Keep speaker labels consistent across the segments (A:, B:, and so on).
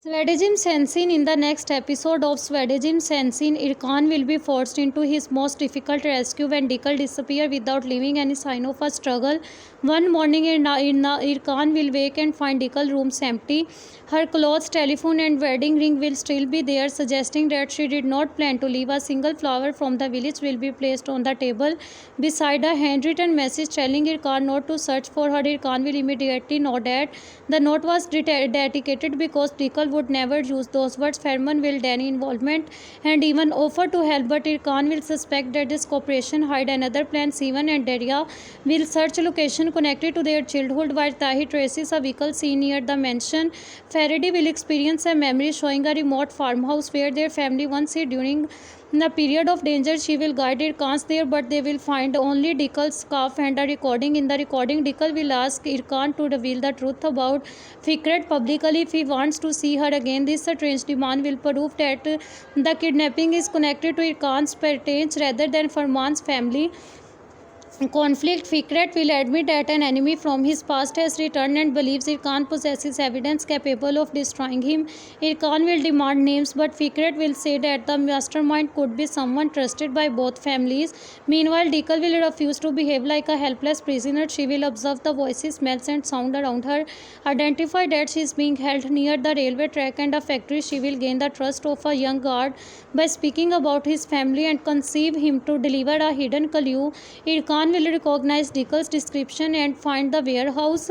A: Svedajim Sensin. In the next episode of Svedajim Sensin, Irkan will be forced into his most difficult rescue when Dikal disappears without leaving any sign of a struggle. One morning, Irkan will wake and find Dikal rooms empty. Her clothes, telephone and wedding ring will still be there, suggesting that she did not plan to leave. A single flower from the village will be placed on the table beside a handwritten message telling Irkan not to search for her. Irkan will immediately know that the note was dedicated because Dikal would never use those words. Ferman will deny involvement and even offer to help, but Irkan will suspect that this cooperation hide another plan. Sivan and Daria will search a location connected to their childhood while Tahi traces a vehicle seen near the mansion. Faraday will experience a memory showing a remote farmhouse where their family once hid during the period of danger. She will guide Irkan there, but they will find only Dikal's scarf and a recording. In the recording, Dikal will ask Irkan to reveal the truth about Fikret publicly if he wants to see her again. This strange demand will prove that the kidnapping is connected to Irkan's parents rather than Farman's family conflict. Fikret will admit that an enemy from his past has returned and believes Irkan possesses evidence capable of destroying him. Irkan will demand names, but Fikret will say that the mastermind could be someone trusted by both families. Meanwhile, Dikal will refuse to behave like a helpless prisoner. She will observe the voices, smells and sound around her, identify that she is being held near the railway track and a factory. She will gain the trust of a young guard by speaking about his family and conceive him to deliver a hidden clue. Irkan will recognize Dikal's description and find the warehouse.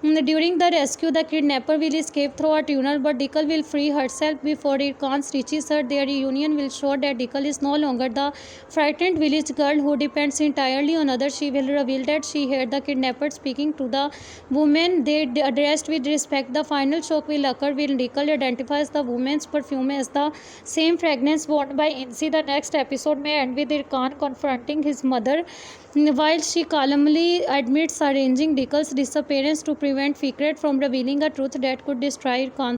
A: During the rescue, the kidnapper will escape through a tunnel, but Dikal will free herself before Irkan reaches her. Their reunion will show that Dikal is no longer the frightened village girl who depends entirely on others. She will reveal that she heard the kidnapper speaking to the woman they addressed with respect. The final shock will occur when Dikal identifies the woman's perfume as the same fragrance worn by Insi. The next episode may end with Irkan confronting his mother while she calmly admits arranging Dikal's disappearance to prevent Fikret from revealing a truth that could destroy Irkan.